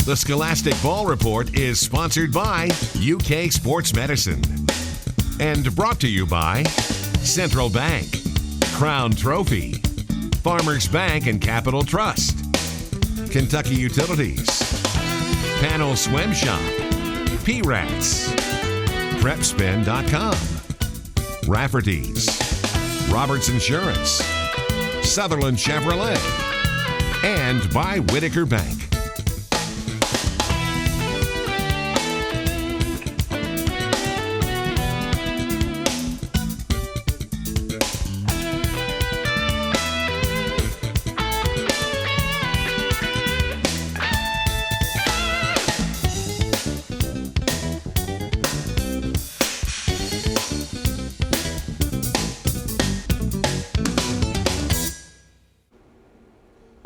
The Scholastic Ball Report is sponsored by UK Sports Medicine and brought to you by Central Bank, Crown Trophy, Farmers Bank and Capital Trust, Kentucky Utilities, Panel Swim Shop, P-Rats, PrepSpin.com, Rafferty's, Roberts Insurance, Sutherland Chevrolet, and by Whitaker Bank.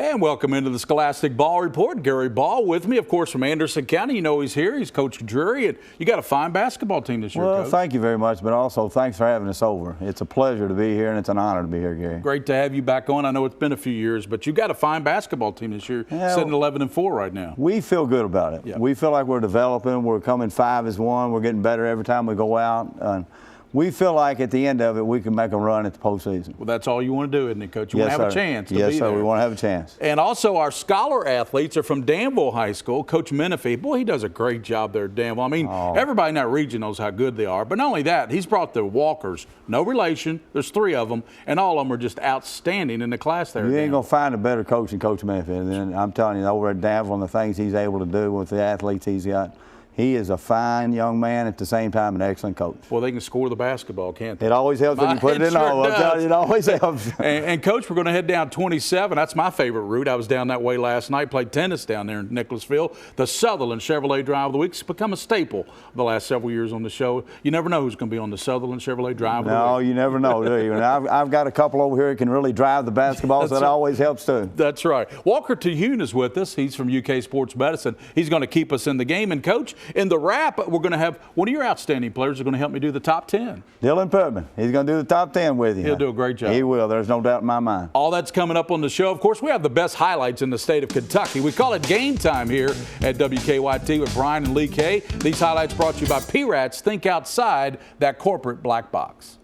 And welcome into the Scholastic Ball Report. Gary Ball with me, of course, from Anderson County. You know he's here. He's Coach Drury, and you got a fine basketball team this year, Well, Coach. thank you very much, but also thanks for having us over. It's a pleasure to be here, and it's an honor to be here, Gary. Great to have you back on. I know it's been a few years, but you got a fine basketball team this year, sitting 11-4 right now. We feel good about it. Yeah. We feel like we're developing. We're coming 5-1. We're getting better every time we go out. We feel like at the end of it, we can make a run at the postseason. Well, that's all you want to do, isn't it, Coach? You want to have a chance to be there. Yes, sir. We want to have a chance. And also our scholar athletes are from Danville High School. Coach Menifee, boy, he does a great job there at Danville. I mean, everybody in that region knows how good they are. But not only that, he's brought the Walkers, no relation. There's 3 of them, and all of them are just outstanding in the class there. You ain't going to find a better coach than Coach Menifee. And I'm telling you, over at Danville and the things he's able to do with the athletes he's got, he is a fine young man, at the same time an excellent coach. Well, they can score the basketball, can't they? It always helps when you put it in all. I'm telling you, it always helps. And Coach, we're going to head down 27. That's my favorite route. I was down that way last night, played tennis down there in Nicholasville. The Sutherland Chevrolet Drive of the Week has become a staple the last several years on the show. You never know who's going to be on the Sutherland Chevrolet Drive of the Week. No, you never know, do you? And I've got a couple over here that can really drive the basketball, so that always helps too. That's right. Walker Terhune is with us. He's from UK Sports Medicine. He's going to keep us in the game. And Coach, in the wrap, we're going to have one of your outstanding players who's going to help me do the top 10. Dylan Putman. He's going to do the top 10 with you. He'll do a great job. He will. There's no doubt in my mind. All that's coming up on the show. Of course, we have the best highlights in the state of Kentucky. We call it Game Time here at WKYT with Brian and Lee K. These highlights brought to you by P-Rats. Think outside that corporate black box.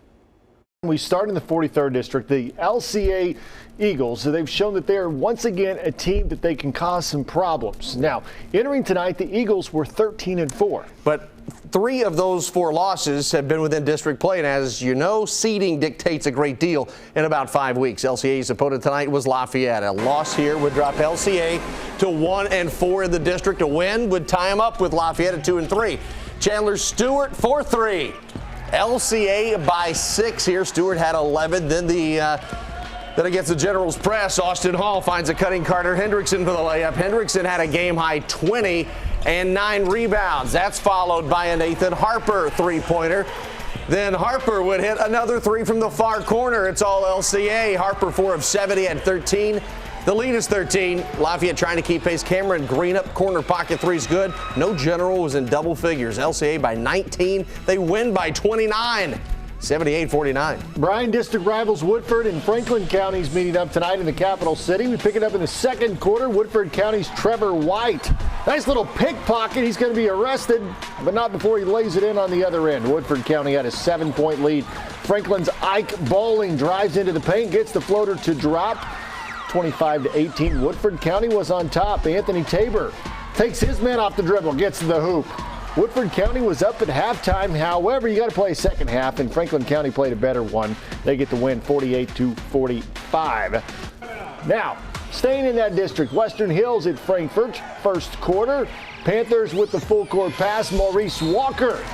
We start in the 43rd District, the LCA Eagles. So they've shown that they're once again a team that they can cause some problems. Now, entering tonight, the Eagles were 13-4. But 3 of those 4 losses have been within district play, and as you know, seeding dictates a great deal in about 5 weeks. LCA's opponent tonight was Lafayette. A loss here would drop LCA to 1-4 in the district. A win would tie them up with Lafayette at 2-3. Chandler Stewart 4-3. LCA by 6 here. Stewart had 11. Then against the Generals press, Austin Hall finds a cutting Carter Hendrickson for the layup. Hendrickson had a game-high 20 and 9 rebounds. That's followed by a Nathan Harper three-pointer. Then Harper would hit another 3 from the far corner. It's all LCA. Harper 4 of 7. He had 13. The lead is 13. Lafayette trying to keep pace. Cameron Green up corner pocket 3's good. No General was in double figures. LCA by 19. They win by 29. 78-49. Bryan district rivals Woodford and Franklin counties meeting up tonight in the capital city. We pick it up in the second quarter. Woodford County's Trevor White. Nice little pickpocket. He's going to be arrested, but not before he lays it in on the other end. Woodford County had a 7-point lead. Franklin's Ike Bowling drives into the paint, gets the floater to drop. 25-18. Woodford County was on top. Anthony Tabor takes his man off the dribble, gets to the hoop. Woodford County was up at halftime. However, you got to play a second half, and Franklin County played a better one. They get the win 48-45. Now, staying in that district, Western Hills at Frankfort, first quarter. Panthers with the full court pass, Maurice Walker.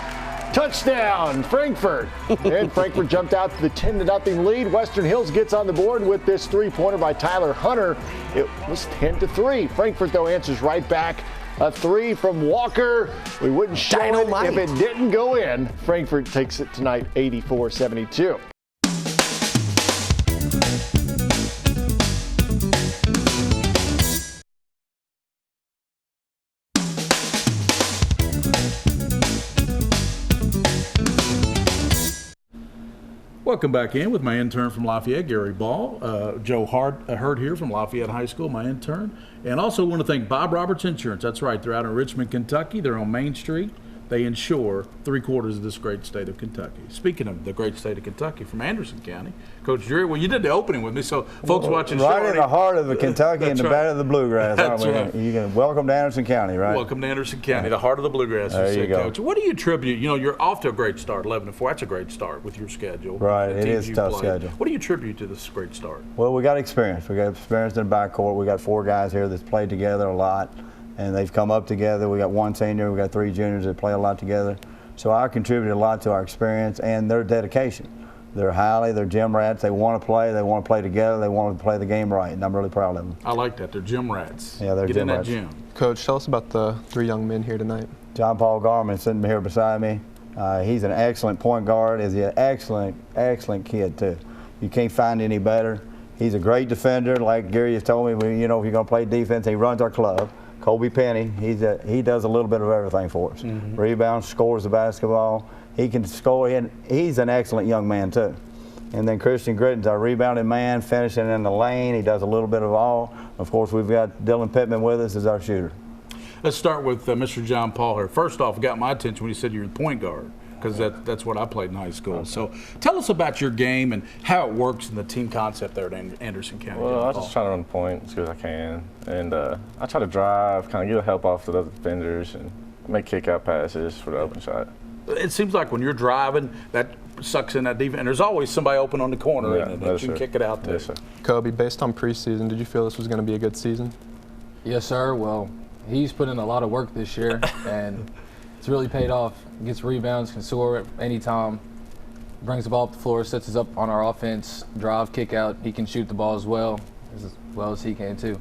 Touchdown, Frankfort. And Frankfort jumped out to the 10-0 lead. Western Hills gets on the board with this three-pointer by Tyler Hunter. It was 10-3. Frankfort, though, answers right back. A 3 from Walker. We wouldn't show it if it didn't go in. Frankfort takes it tonight 84-72. Welcome back in with my intern from Lafayette, Gary Ball. Joe Hurt here from Lafayette High School, my intern. And also want to thank Bob Roberts Insurance. That's right, they're out in Richmond, Kentucky. They're on Main Street. They insure 3/4 of this great state of Kentucky. Speaking of the great state of Kentucky, from Anderson County, Coach Drury, well, you did the opening with me, so folks watching the show. Right in the heart of the Kentucky and the bed of the bluegrass, aren't we? Right. You can welcome to Anderson County, right? Welcome to Anderson County, the heart of the bluegrass. There you go. Coach. What do you attribute? You know, you're off to a great start, 11-4. That's a great start with your schedule. Right, it is a tough played. schedule. What do you attribute to this great start? Well, we got experience. We got experience in the backcourt. We got 4 guys here that's played together a lot, and they've come up together. We got 1 senior. We got 3 juniors that play a lot together. So I contributed a lot to our experience and their dedication. They're gym rats. They want to play together, they want to play the game right, and I'm really proud of them. I like that. They're gym rats. Yeah, they're Get gym in rats. that gym. Coach, tell us about the 3 young men here tonight. John Paul Garman sitting here beside me. He's an excellent point guard. He's an excellent kid too. You can't find any better. He's a great defender. Like Gary has told me, if you're going to play defense, he runs our club. Colby Penny, he does a little bit of everything for us. Rebounds, scores the basketball. He can score, and he's an excellent young man too. And then Christian Gritton's our rebounding man, finishing in the lane. He does a little bit of all. Of course, we've got Dylan Pittman with us as our shooter. Let's start with Mr. John Paul here. First off, it got my attention when you said you're the point guard, because that's what I played in high school. Okay. So tell us about your game and how it works in the team concept there at Anderson County. Well, I just try to run the point as good as I can. And I try to drive, kind of get a help off the other defenders and make kick-out passes for the open shot. It seems like when you're driving, that sucks in that defense. And there's always somebody open on the corner that you can kick it out to. Yes, sir. Kobe, based on preseason, did you feel this was going to be a good season? Yes, sir. Well, he's put in a lot of work this year, and it's really paid off. Gets rebounds, can score anytime, brings the ball up the floor, sets us up on our offense, drive, kick out. He can shoot the ball as well as he can too.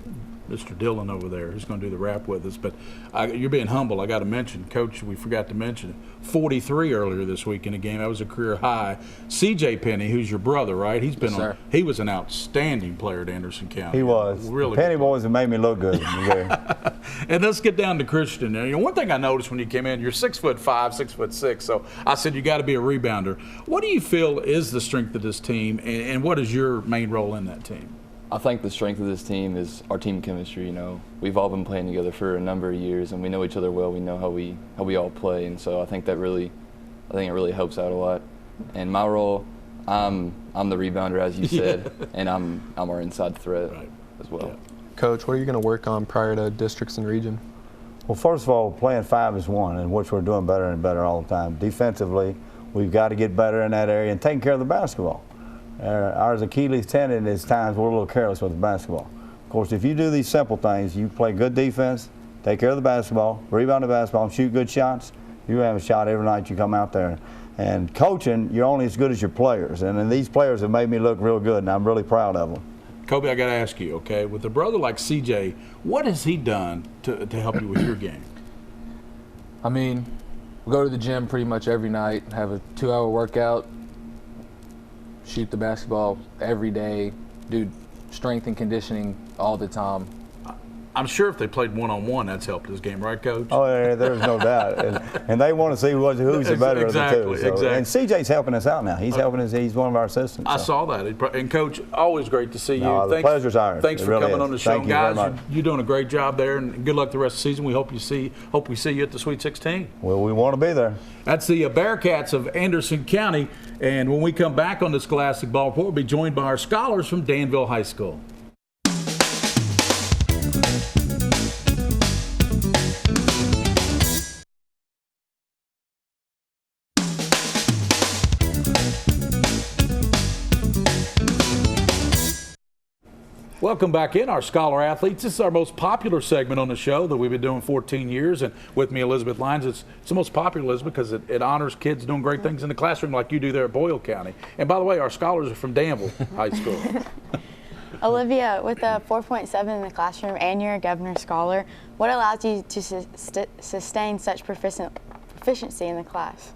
Mr. Dillon over there, who's going to do the rap with us. But you're being humble. I got to mention, Coach, we forgot to mention, 43 earlier this week in a game. That was a career high. C.J. Penny, who's your brother, right? He was an outstanding player at Anderson County. He was. Really Penny boys have made me look good. And let's get down to Christian. You know, one thing I noticed when you came in, you're 6'5", 6'6". So I said you got to be a rebounder. What do you feel is the strength of this team, and what is your main role in that team? I think the strength of this team is our team chemistry. You know, we've all been playing together for a number of years, and we know each other well. We know how we all play, and so I think it really helps out a lot. And my role, I'm the rebounder, as you said, and I'm our inside threat as well. Yeah. Coach, what are you going to work on prior to districts and region? Well, first of all, playing 5 is 1, in which we're doing better and better all the time. Defensively, we've got to get better in that area and taking care of the basketball. Our Achilles tendon is times we're a little careless with the basketball. Of course, if you do these simple things, you play good defense, take care of the basketball, rebound the basketball, and shoot good shots, you have a shot every night you come out there. And coaching, you're only as good as your players. And these players have made me look real good, and I'm really proud of them. Kobe, I got to ask you, okay, with a brother like CJ, what has he done to help you with your game? I mean, we go to the gym pretty much every night, have a 2-hour workout, shoot the basketball every day, do strength and conditioning all the time. I'm sure if they played one-on-one, that's helped his game, right, Coach? Oh, yeah, there's no doubt. And they want to see who's the better of the two. So. Exactly. And CJ's helping us out now. He's helping us. He's one of our assistants. I saw that. And, Coach, always great to see you. No, the pleasure's ours. Thanks for coming on the show. Thank you guys, very much. You're doing a great job there, and good luck the rest of the season. We hope we see you at the Sweet 16. Well, we want to be there. That's the Bearcats of Anderson County. And when we come back on the Scholastic Ball Report, we'll be joined by our scholars from Danville High School. Welcome back in, our Scholar Athletes. This is our most popular segment on the show that we've been doing 14 years. And with me, Elizabeth Lyons. It's the most popular, Elizabeth, because it honors kids doing great things in the classroom like you do there at Boyle County. And by the way, our scholars are from Danville High School. Olivia, with a 4.7 in the classroom and you're a Governor Scholar, what allows you to sustain such proficiency in the class?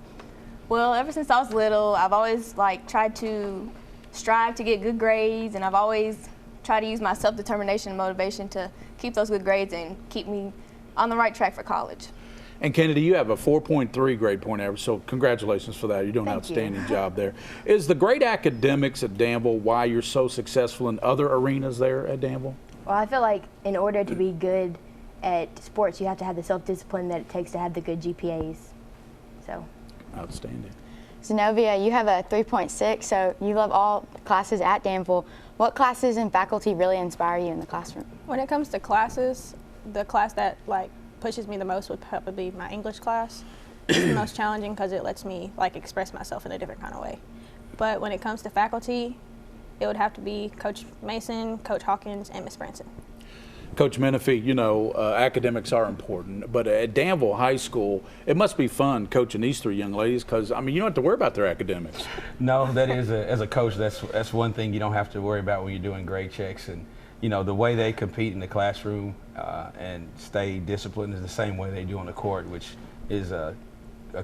Well, ever since I was little, I've always tried to strive to get good grades, and I've always tried to use my self-determination and motivation to keep those good grades and keep me on the right track for college. And Kennedy, you have a 4.3 grade point average, so congratulations for that. You're doing an outstanding job there. Is the great academics at Danville why you're so successful in other arenas there at Danville? Well, I feel like in order to be good at sports, you have to have the self-discipline that it takes to have the good GPAs. So. Outstanding. Zenobia, you have a 3.6, so you love all classes at Danville. What classes and faculty really inspire you in the classroom? When it comes to classes, the class that pushes me the most would probably be my English class. It's the most challenging because it lets me express myself in a different kind of way. But when it comes to faculty, it would have to be Coach Mason, Coach Hawkins, and Miss Branson. Coach Menifee, you know, academics are important, but at Danville High School, it must be fun coaching these three young ladies because, I mean, you don't have to worry about their academics. No, that is, as a coach, that's one thing you don't have to worry about when you're doing grade checks. And, you know, the way they compete in the classroom and stay disciplined is the same way they do on the court, which is a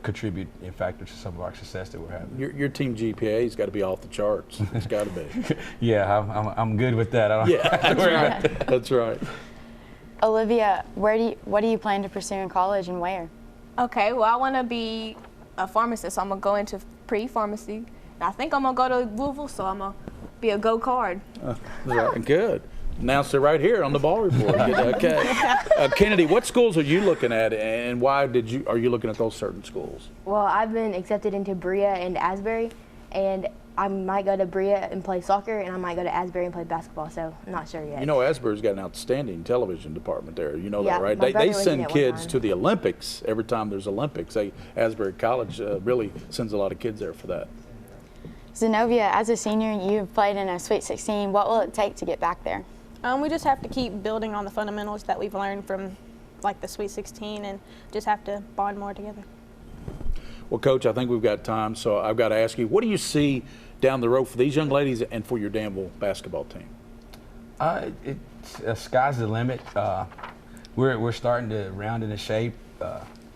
contributing factor to some of our success that we're having. Your team GPA's got to be off the charts. It's got to be. Yeah, I'm good with that. That's right. That's right. Olivia, what do you plan to pursue in college and where? Okay, well, I want to be a pharmacist, so I'm going to go into pre-pharmacy. And I think I'm going to go to Louisville, so I'm going to be a go card. Good. Announce it right here on the ball report. Okay. Kennedy, what schools are you looking at, and why are you looking at those certain schools? Well, I've been accepted into Berea and Asbury, and I might go to Berea and play soccer, and I might go to Asbury and play basketball, so I'm not sure yet. You know, Asbury's got an outstanding television department there. You know that, right? My brother They was in send it one kids time. to the Olympics every time there's Olympics. Asbury College really sends a lot of kids there for that. Zenobia, as a senior, you've played in a Sweet 16. What will it take to get back there? We just have to keep building on the fundamentals that we've learned from the Sweet 16 and just have to bond more together. Well, Coach, I think we've got time, so I've got to ask you, what do you see down the road for these young ladies and for your Danville basketball team? Sky's the limit. We're starting to round into shape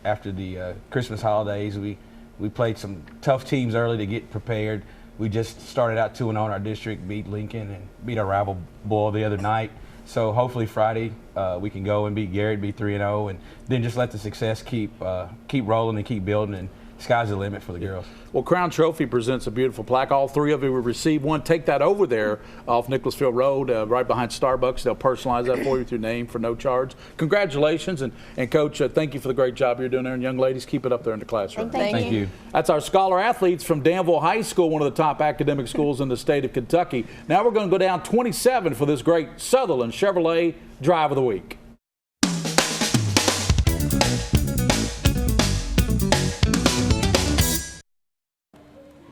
after the Christmas holidays. We played some tough teams early to get prepared. We just started out 2-0 in our district, beat Lincoln, and beat our rival Bull the other night. So hopefully Friday we can go and beat Garrett, be 3-0, and then just let the success keep rolling and keep building. And sky's the limit for the girls. Well, Crown Trophy presents a beautiful plaque. All three of you will receive one. Take that over there off Nicholasville Road, right behind Starbucks. They'll personalize that for you with your name for no charge. Congratulations, and Coach, thank you for the great job you're doing there. And young ladies, keep it up there in the classroom. Thank you. That's our scholar athletes from Danville High School, one of the top academic schools in the state of Kentucky. Now we're going to go down 27 for this great Sutherland Chevrolet Drive of the Week.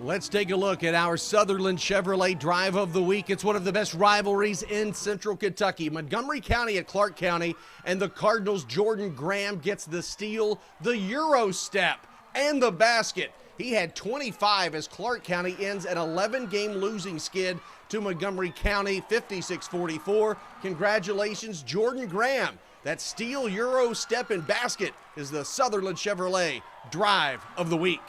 Let's take a look at our Sutherland Chevrolet Drive of the Week. It's one of the best rivalries in Central Kentucky. Montgomery County at Clark County, and the Cardinals' Jordan Graham gets the steal, the Euro step, and the basket. He had 25 as Clark County ends an 11-game losing skid to Montgomery County, 56-44. Congratulations, Jordan Graham. That steal, Euro step, and basket is the Sutherland Chevrolet Drive of the Week.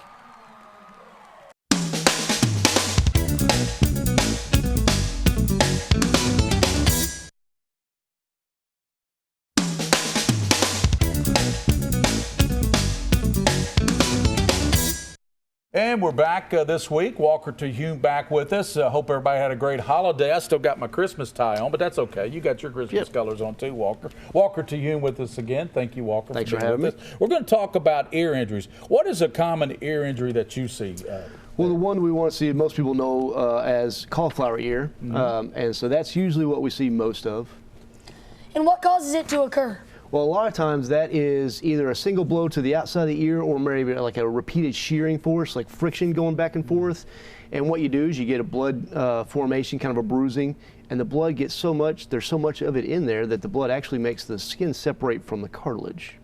And we're back this week. Walker to Hume back with us. Hope everybody had a great holiday. I still got my Christmas tie on, but that's okay. You got your Christmas colors on too, Walker. Walker to Hume with us again. Thank you, Walker. Thanks for for having with me. us. We're going to talk about ear injuries. What is a common ear injury that you see? Well, the one we want to see, most people know as cauliflower ear, and so that's usually what we see most of. And what causes it to occur? Well, a lot of times that is either a single blow to the outside of the ear or maybe like a repeated shearing force, like friction going back and forth. And what you do is you get a blood formation, kind of a bruising, and the blood gets so much, there's so much of it in there that the blood actually makes the skin separate from the cartilage.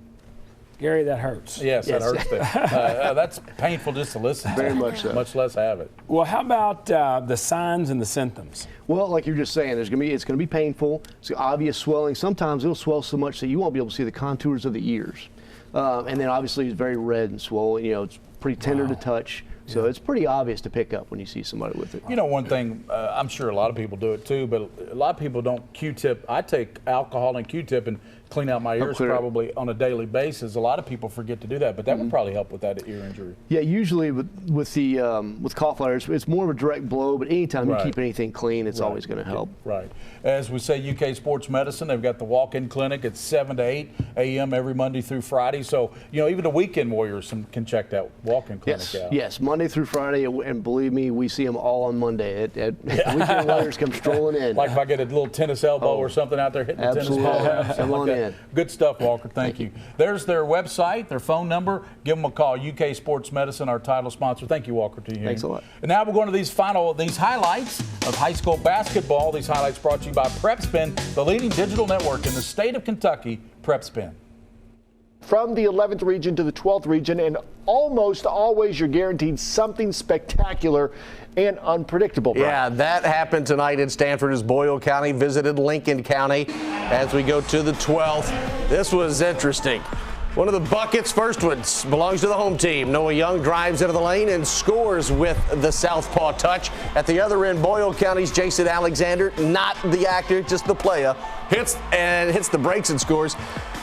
Gary, that hurts. Yes, that hurts. That's painful just to listen to. Very much so. Much less have it. Well, how about the signs and the symptoms? Well, like you're just saying, it's going to be painful. It's obvious swelling. Sometimes it'll swell so much that you won't be able to see the contours of the ears. And then obviously it's very red and swollen. You know, it's pretty tender to touch. So it's pretty obvious to pick up when you see somebody with it. You know, one thing, I'm sure a lot of people do it too, but a lot of people don't Q-tip. I take alcohol and Q-tip and clean out my ears probably on a daily basis. A lot of people forget to do that, but that would probably help with that ear injury. Yeah, usually with cough liners, it's more of a direct blow, but anytime you keep anything clean, it's always going to help. Right. As we say, UK Sports Medicine, they've got the walk-in clinic at 7 to 8 a.m. every Monday through Friday. So, you know, even the weekend warriors can check that walk-in clinic out. Yes, Monday through Friday, and believe me, we see them all on Monday. Weekend warriors come strolling in. Like if I get a little tennis elbow or something out there hitting the tennis ball around. Come on in. Good stuff, Walker. Thank you. There's their website, their phone number. Give them a call. UK Sports Medicine, our title sponsor. Thank you, Walker. To you. Thanks a lot. And now we're going to these highlights of high school basketball. These highlights brought to you by PrepSpin, the leading digital network in the state of Kentucky. PrepSpin. From the 11th region to the 12th region, and almost always you're guaranteed something spectacular and unpredictable. Brian. Yeah, that happened tonight in Stanford as Boyle County visited Lincoln County. As we go to the 12th, this was interesting. One of the buckets, first one, belongs to the home team. Noah Young drives into the lane and scores with the southpaw touch. At the other end, Boyle County's Jason Alexander, not the actor, just the player, hits the brakes and scores.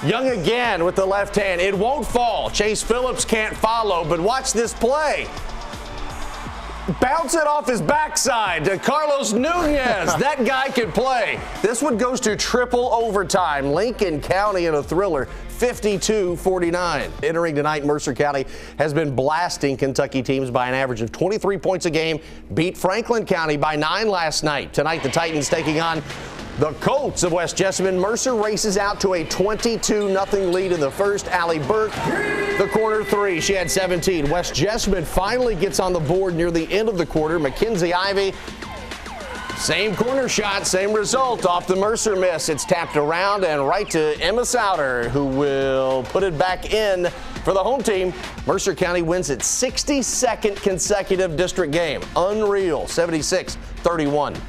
Young again with the left hand. It won't fall. Chase Phillips can't follow, but watch this play. Bounce it off his backside to Carlos Nunez. That guy can play. This one goes to triple overtime. Lincoln County in a thriller, 52-49. Entering tonight, Mercer County has been blasting Kentucky teams by an average of 23 points a game. Beat Franklin County by 9 last night. Tonight, the Titans taking on the Colts of West Jessamine. Mercer races out to a 22-0 lead in the first. Allie Burke, the corner three. She had 17. West Jessamine finally gets on the board near the end of the quarter. Mackenzie Ivy, same corner shot, same result off the Mercer miss. It's tapped around and right to Emma Souter, who will put it back in for the home team. Mercer County wins its 62nd consecutive district game. Unreal, 76-31.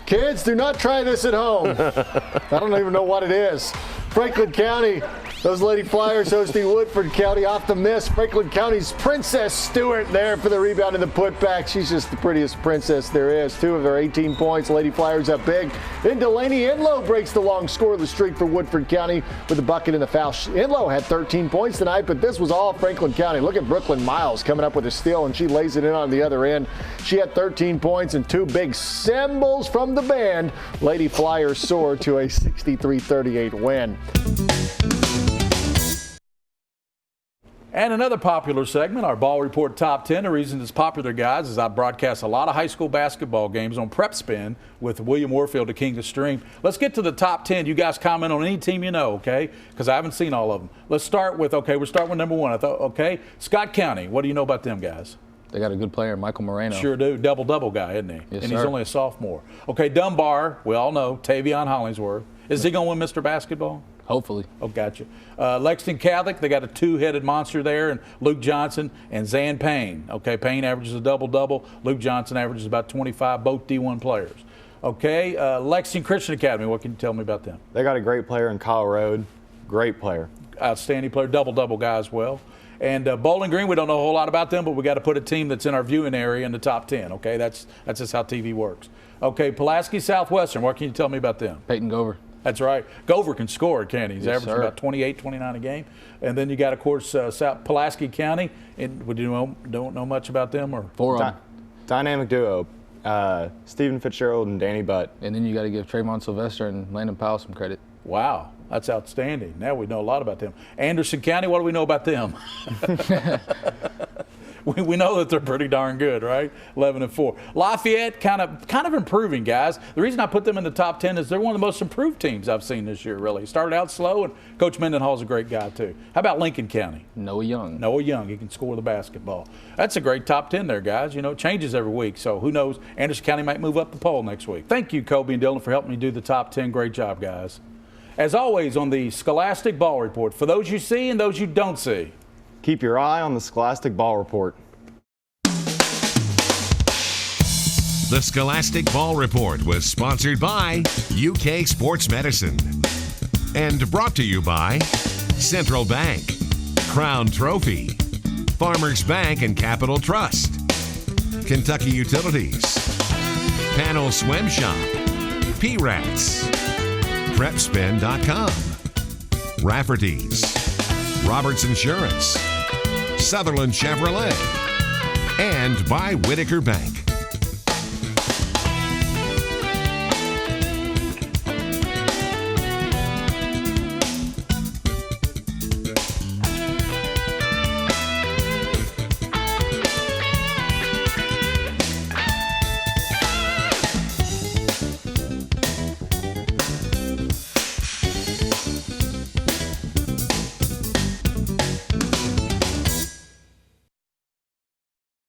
Kids, do not try this at home. I don't even know what it is. Franklin County, those Lady Flyers hosting Woodford County off the miss. Franklin County's Princess Stewart there for the rebound and the putback. She's just the prettiest princess there is. 2 of their 18 points. Lady Flyers up big. Then Delaney Enlow breaks the long scoreless streak for Woodford County with a bucket and a foul. Enlow had 13 points tonight, but this was all Franklin County. Look at Brooklyn Miles coming up with a steal, and she lays it in on the other end. She had 13 points and 2 big cymbals from the band. Lady Flyers soar to a 63-38 win. And another popular segment, our Ball Report Top 10. The reason it's popular, guys, is I broadcast a lot of high school basketball games on PrepSpin with William Warfield, the King of Stream. Let's get to the top 10. You guys comment on any team you know, okay? Because I haven't seen all of them. Let's start with, we're starting with number 1. Scott County. What do you know about them, guys? They got a good player, Michael Moreno. Sure do. Double-double guy, isn't he? Yes, and sir. he's only a sophomore. Okay, Dunbar, we all know, Tavion Hollingsworth. Is he going to win Mr. Basketball? Hopefully. Oh, gotcha. Lexington Catholic, they got a 2-headed monster there, and Luke Johnson and Zan Payne. Okay, Payne averages a double-double. Luke Johnson averages about 25, both D1 players. Okay, Lexington Christian Academy, what can you tell me about them? They got a great player in Kyle Road. Great player. Outstanding player, double-double guy as well. And Bowling Green, we don't know a whole lot about them, but we got to put a team that's in our viewing area in the top 10. Okay, that's just how TV works. Okay, Pulaski Southwestern, what can you tell me about them? Peyton Gover. That's right. Gover can score, can't he? He's Yes, averaging sir. about 28, 29 a game. And then you got, of course, South Pulaski County. And we don't know much about them, or Dynamic duo. Stephen Fitzgerald and Danny Butt. And then you got to give Trayvon Sylvester and Landon Powell some credit. Wow, that's outstanding. Now we know a lot about them. Anderson County, what do we know about them? We know that they're pretty darn good, right? 11-4. Lafayette, kind of improving, guys. The reason I put them in the top 10 is they're one of the most improved teams I've seen this year, really. Started out slow, and Coach Mendenhall's a great guy, too. How about Lincoln County? Noah Young. Noah Young, he can score the basketball. That's a great top 10 there, guys. You know, it changes every week, so who knows? Anderson County might move up the poll next week. Thank you, Kobe and Dylan, for helping me do the top 10. Great job, guys. As always, on the Scholastic Ball Report, for those you see and those you don't see, keep your eye on the Scholastic Ball Report. The Scholastic Ball Report was sponsored by UK Sports Medicine and brought to you by Central Bank, Crown Trophy, Farmers Bank and Capital Trust, Kentucky Utilities, Panel Swim Shop, P-Rats, PrepSpin.com, Rafferty's, Roberts Insurance, Sutherland Chevrolet, and by Whitaker Bank.